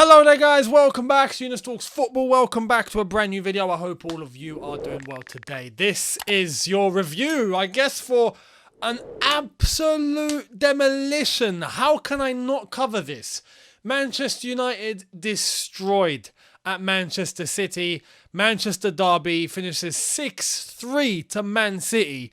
Hello there guys, welcome back to Younes Talks Football. Welcome back to a brand new video. I hope all of you are doing well today. This is your review, I guess, for an absolute demolition. How can I not cover this? Manchester United destroyed at Manchester City. Manchester derby finishes 6-3 to Man City.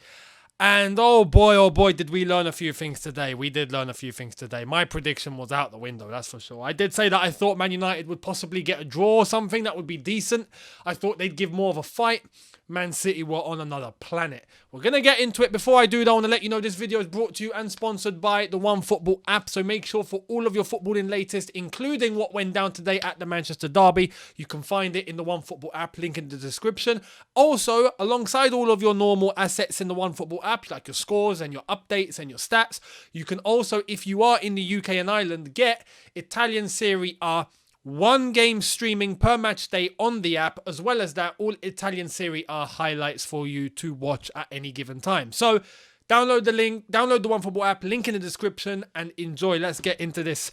And oh boy, did we learn a few things today. We did learn a few things today. My prediction was out the window, that's for sure. I did say that I thought Man United would possibly get a draw or something that would be decent. I thought they'd give more of a fight. Man City were on another planet. We're going to get into it. Before I do that, I want to let you know this video is brought to you and sponsored by the OneFootball app. So make sure for all of your footballing latest, including what went down today at the Manchester derby, you can find it in the OneFootball app, link in the description. Also, alongside all of your normal assets in the OneFootball app, like your scores and your updates and your stats, you can also, if you are in the UK and Ireland, get Italian Serie A 1 game streaming per match day on the app, as well as that, all Italian Serie A highlights for you to watch at any given time. So download the link, download the OneFootball app, link in the description, and enjoy. Let's get into this.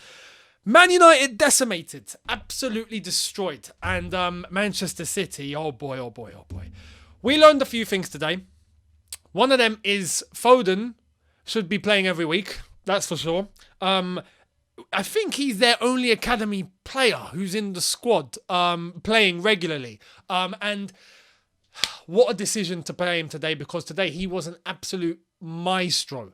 Man United decimated, absolutely destroyed. And Manchester City, oh boy. We learned a few things today. One of them is Foden should be playing every week, that's for sure. I think he's their only academy player who's in the squad playing regularly. And what a decision to play him today, because today he was an absolute maestro.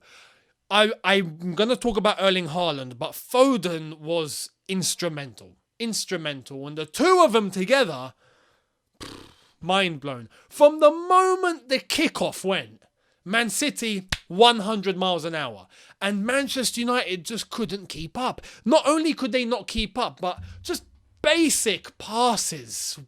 I'm going to talk about Erling Haaland, but Foden was instrumental. And the two of them together, mind blown. From the moment the kickoff went, Man City 100 miles an hour, and Manchester United just couldn't keep up. Not only could they not keep up, but just basic passes,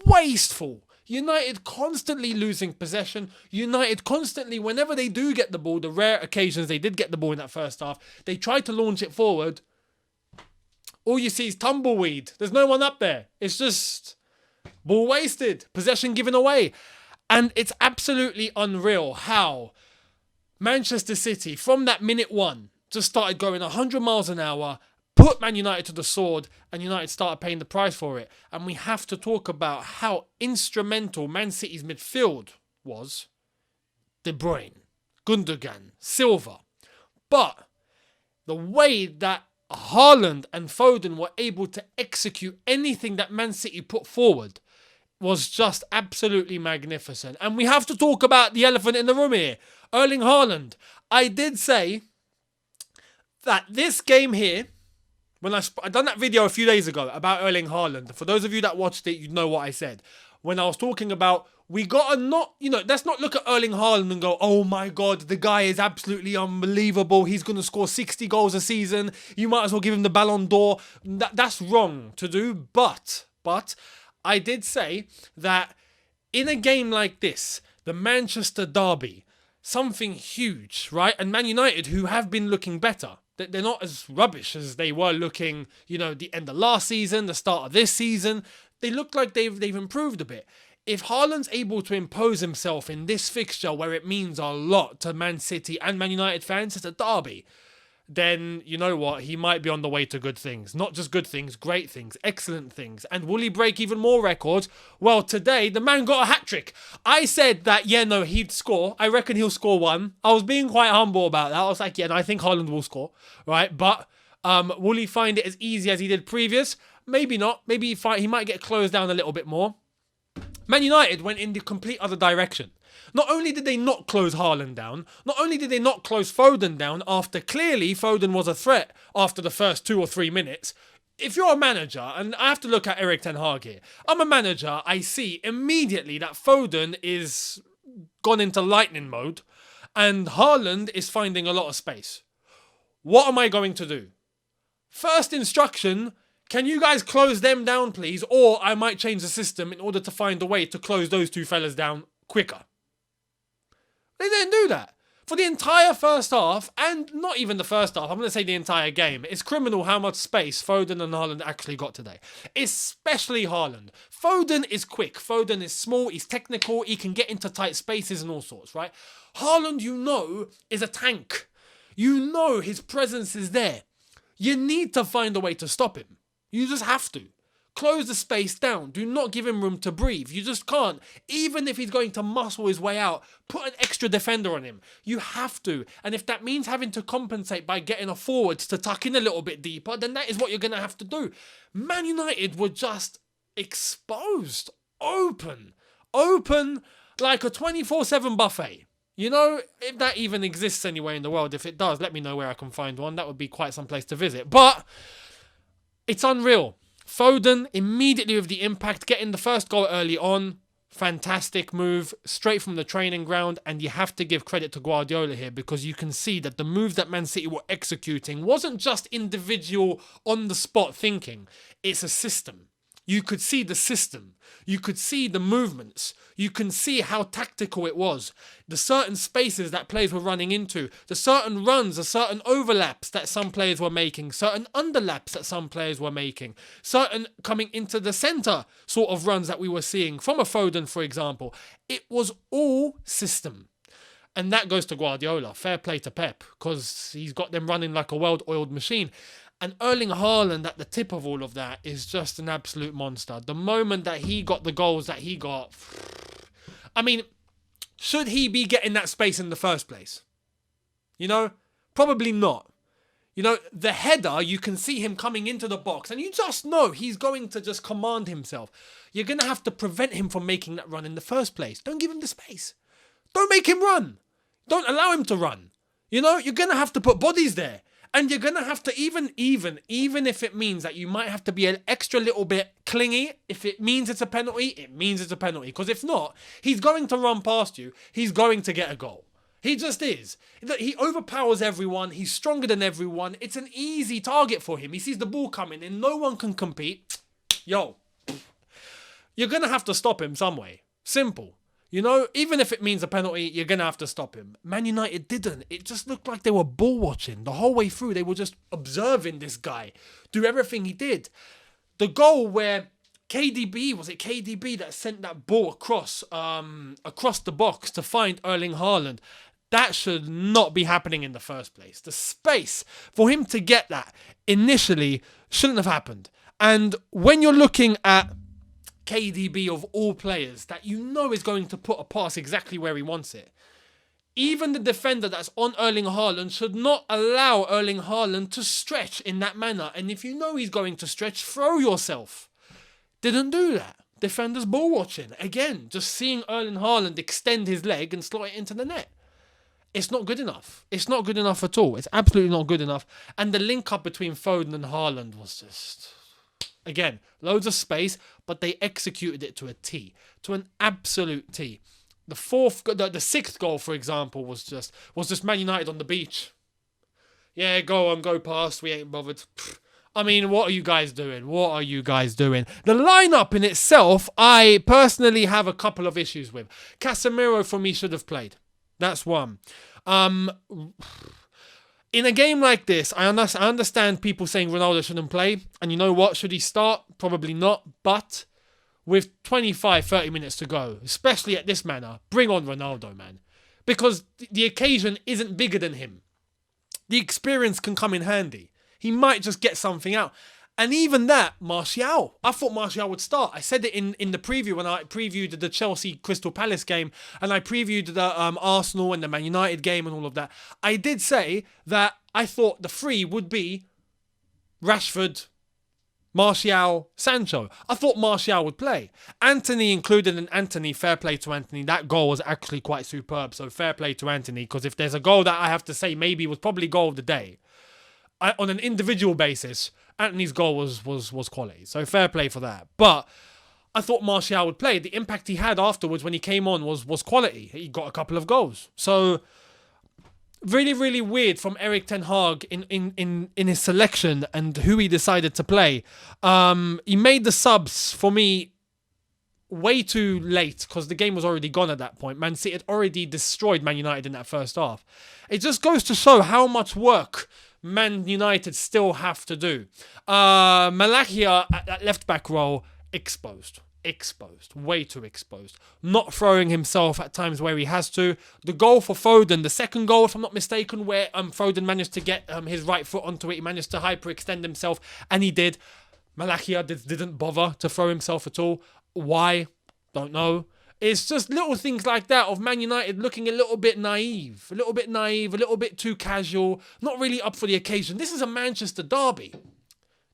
wasteful. United constantly losing possession. United constantly, whenever they do get the ball, the rare occasions they did get the ball in that first half, they tried to launch it forward. All you see is tumbleweed. There's no one up there. It's just ball wasted, possession given away. And it's absolutely unreal how Manchester City, from that minute one, just started going 100 miles an hour, put Man United to the sword, and United started paying the price for it. And we have to talk about how instrumental Man City's midfield was. De Bruyne, Gundogan, Silva. But the way that Haaland and Foden were able to execute anything that Man City put forward was just absolutely magnificent. And we have to talk about the elephant in the room here, Erling Haaland. I did say that this game here, when I done that video a few days ago about Erling Haaland, for those of you that watched it, you know what I said. When I was talking about, we gotta not, let's not look at Erling Haaland and go, oh my God, the guy is absolutely unbelievable. He's going to score 60 goals a season. You might as well give him the Ballon d'Or. That's wrong to do, but I did say that in a game like this, the Manchester derby, something huge, right? And Man United, who have been looking better, they're not as rubbish as they were looking, the end of last season, the start of this season. They look like they've improved a bit. If Haaland's able to impose himself in this fixture where it means a lot to Man City and Man United fans, it's a derby, then you know what? He might be on the way to good things. Not just good things, great things, excellent things. And will he break even more records? Well, today, the man got a hat-trick. I said that, he'd score. I reckon he'll score one. I was being quite humble about that. I was like, I think Haaland will score, right? But will he find it as easy as he did previous? Maybe not. Maybe he might get closed down a little bit more. Man United went in the complete other direction. Not only did they not close Haaland down, not only did they not close Foden down after clearly Foden was a threat after the first 2 or 3 minutes. If you're a manager, and I have to look at Erik ten Hag here, I'm a manager, I see immediately that Foden is gone into lightning mode and Haaland is finding a lot of space. What am I going to do? First instruction, can you guys close them down, please? Or I might change the system in order to find a way to close those two fellas down quicker. They didn't do that. For the entire first half, and not even the first half, I'm going to say the entire game, it's criminal how much space Foden and Haaland actually got today. Especially Haaland. Foden is quick. Foden is small. He's technical. He can get into tight spaces and all sorts, right? Haaland, is a tank. His presence is there. You need to find a way to stop him. You just have to. Close the space down. Do not give him room to breathe. You just can't. Even if he's going to muscle his way out, put an extra defender on him. You have to. And if that means having to compensate by getting a forward to tuck in a little bit deeper, then that is what you're going to have to do. Man United were just exposed. Open like a 24/7 buffet. You know, if that even exists anywhere in the world. If it does, let me know where I can find one. That would be quite some place to visit. But it's unreal. Foden, immediately with the impact, getting the first goal early on. Fantastic move, straight from the training ground. And you have to give credit to Guardiola here, because you can see that the moves that Man City were executing wasn't just individual on-the-spot thinking. It's a system. You could see the system. You could see the movements. You can see how tactical it was. The certain spaces that players were running into. The certain runs, the certain overlaps that some players were making. Certain underlaps that some players were making. Certain coming into the centre sort of runs that we were seeing from a Foden, for example. It was all system. And that goes to Guardiola. Fair play to Pep, because he's got them running like a well-oiled machine. And Erling Haaland at the tip of all of that is just an absolute monster. The moment that he got the goals that he got, I mean, should he be getting that space in the first place? You know, probably not. You know, the header, you can see him coming into the box and you just know he's going to just command himself. You're going to have to prevent him from making that run in the first place. Don't give him the space. Don't make him run. Don't allow him to run. You know, you're going to have to put bodies there. And you're going to have to, even if it means that you might have to be an extra little bit clingy, if it means it's a penalty, it means it's a penalty. Because if not, he's going to run past you. He's going to get a goal. He just is. He overpowers everyone. He's stronger than everyone. It's an easy target for him. He sees the ball coming and no one can compete. Yo, you're going to have to stop him some way. Simple. You know, even if it means a penalty, you're going to have to stop him. Man United didn't. It just looked like they were ball watching the whole way through. They were just observing this guy do everything he did. The goal where KDB that sent that ball across the box to find Erling Haaland, that should not be happening in the first place. The space for him to get that initially shouldn't have happened. And when you're looking at KDB of all players that you know is going to put a pass exactly where he wants it, even the defender that's on Erling Haaland should not allow Erling Haaland to stretch in that manner. And if you know he's going to stretch, throw yourself. Didn't do that. Defenders ball watching. Again, just seeing Erling Haaland extend his leg and slot it into the net. It's not good enough. It's not good enough at all. It's absolutely not good enough. And the link up between Foden and Haaland was just... Again, loads of space, but they executed it to a T, to an absolute T. The sixth goal, for example, was just Man United on the beach. Yeah, go on, go past. We ain't bothered. I mean, what are you guys doing? What are you guys doing? The lineup in itself, I personally have a couple of issues with. Casemiro, for me, should have played. That's one. In a game like this, I understand people saying Ronaldo shouldn't play. And you know what? Should he start? Probably not. But with 25, 30 minutes to go, especially at this manner, bring on Ronaldo, man. Because the occasion isn't bigger than him. The experience can come in handy. He might just get something out. And even that, Martial. I thought Martial would start. I said it in the preview when I previewed the Chelsea Crystal Palace game and I previewed the Arsenal and the Man United game and all of that. I did say that I thought the three would be Rashford, Martial, Sancho. I thought Martial would play. Anthony included, and Anthony, fair play to Anthony. That goal was actually quite superb. So fair play to Anthony, because if there's a goal that I have to say maybe was probably goal of the day, on an individual basis, Anthony's goal was quality. So fair play for that. But I thought Martial would play. The impact he had afterwards when he came on was quality. He got a couple of goals. So really, really weird from Erik ten Hag in his selection and who he decided to play. He made the subs for me way too late because the game was already gone at that point. Man City had already destroyed Man United in that first half. It just goes to show how much work Man United still have to do. Malakia at that left-back role, exposed. Way too exposed. Not throwing himself at times where he has to. The goal for Foden, the second goal, if I'm not mistaken, where Foden managed to get his right foot onto it. He managed to hyperextend himself, and he did. Malakia didn't bother to throw himself at all. Why? Don't know. It's just little things like that of Man United looking a little bit naive, a little bit too casual, not really up for the occasion. This is a Manchester derby.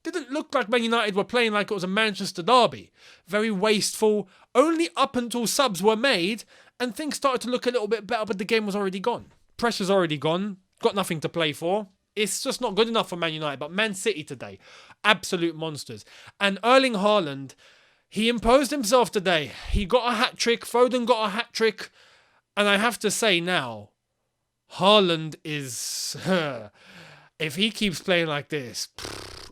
Didn't look like Man United were playing like it was a Manchester derby. Very wasteful, only up until subs were made and things started to look a little bit better, but the game was already gone. Pressure's already gone, got nothing to play for. It's just not good enough for Man United, but Man City today, absolute monsters. And Erling Haaland, he imposed himself today. He got a hat-trick. Foden got a hat-trick. And I have to say now, Haaland is... if he keeps playing like this,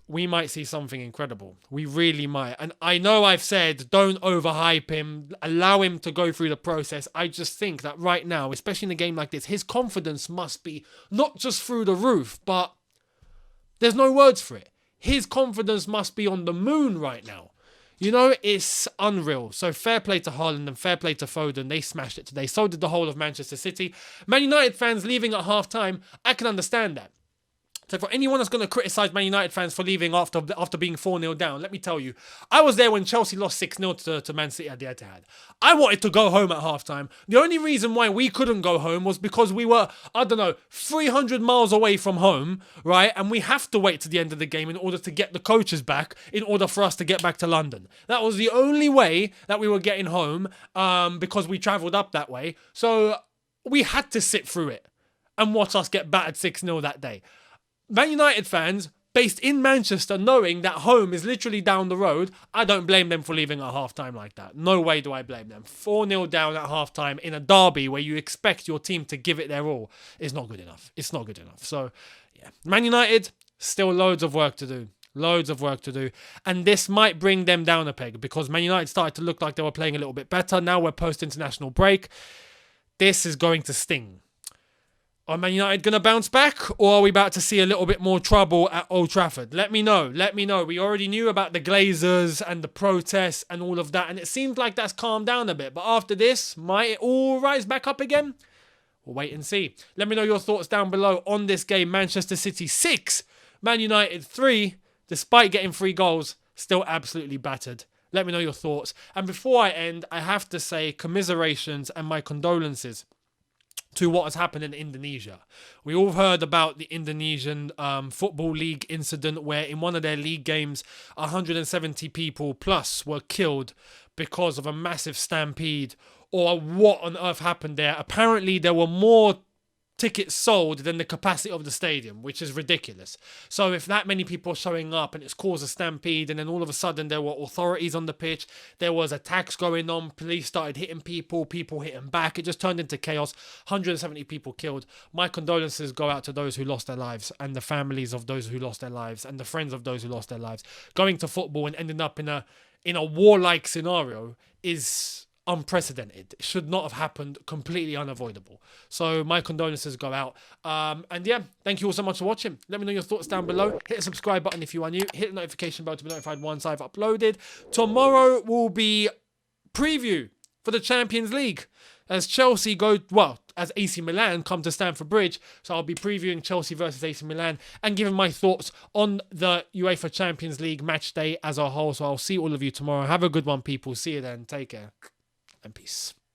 we might see something incredible. We really might. And I know I've said don't overhype him. Allow him to go through the process. I just think that right now, especially in a game like this, his confidence must be not just through the roof, but there's no words for it. His confidence must be on the moon right now. You know, it's unreal. So fair play to Haaland and fair play to Foden. They smashed it today. So did the whole of Manchester City. Man United fans leaving at half-time, I can understand that. So for anyone that's going to criticise Man United fans for leaving after being 4-0 down, let me tell you, I was there when Chelsea lost 6-0 to Man City at the Etihad. I wanted to go home at half-time. The only reason why we couldn't go home was because we were, 300 miles away from home, right? And we have to wait to the end of the game in order to get the coaches back, in order for us to get back to London. That was the only way that we were getting home because we travelled up that way. So we had to sit through it and watch us get battered 6-0 that day. Man United fans, based in Manchester, knowing that home is literally down the road, I don't blame them for leaving at half-time like that. No way do I blame them. 4-0 down at half-time in a derby where you expect your team to give it their all is not good enough. It's not good enough. So, yeah. Man United, still loads of work to do. Loads of work to do. And this might bring them down a peg because Man United started to look like they were playing a little bit better. Now we're post-international break. This is going to sting. Are Man United going to bounce back, or are we about to see a little bit more trouble at Old Trafford? Let me know. Let me know. We already knew about the Glazers and the protests and all of that, and it seems like that's calmed down a bit. But after this, might it all rise back up again? We'll wait and see. Let me know your thoughts down below on this game. Manchester City 6, Man United 3. Despite getting 3 goals, still absolutely battered. Let me know your thoughts. And before I end, I have to say commiserations and my condolences to what has happened in Indonesia. We all heard about the Indonesian Football League incident where in one of their league games, 170 people plus were killed because of a massive stampede, or what on earth happened there. Apparently, there were more tickets sold than the capacity of the stadium, which is ridiculous. So if that many people are showing up and it's caused a stampede, and then all of a sudden there were authorities on the pitch, there was attacks going on, police started hitting people hitting back, it just turned into chaos. 170 people killed. My condolences go out to those who lost their lives, and the families of those who lost their lives, and the friends of those who lost their lives. Going to football and ending up in a warlike scenario is unprecedented. It should not have happened. Completely unavoidable. So my condolences go out. And yeah, thank you all so much for watching. Let me know your thoughts down below. Hit the subscribe button if you are new. Hit the notification bell to be notified once I've uploaded. Tomorrow will be preview for the Champions League as Chelsea as AC Milan come to Stamford Bridge. So I'll be previewing Chelsea versus AC Milan and giving my thoughts on the UEFA Champions League match day as a whole. So I'll see all of you tomorrow. Have a good one, people. See you then. Take care and peace.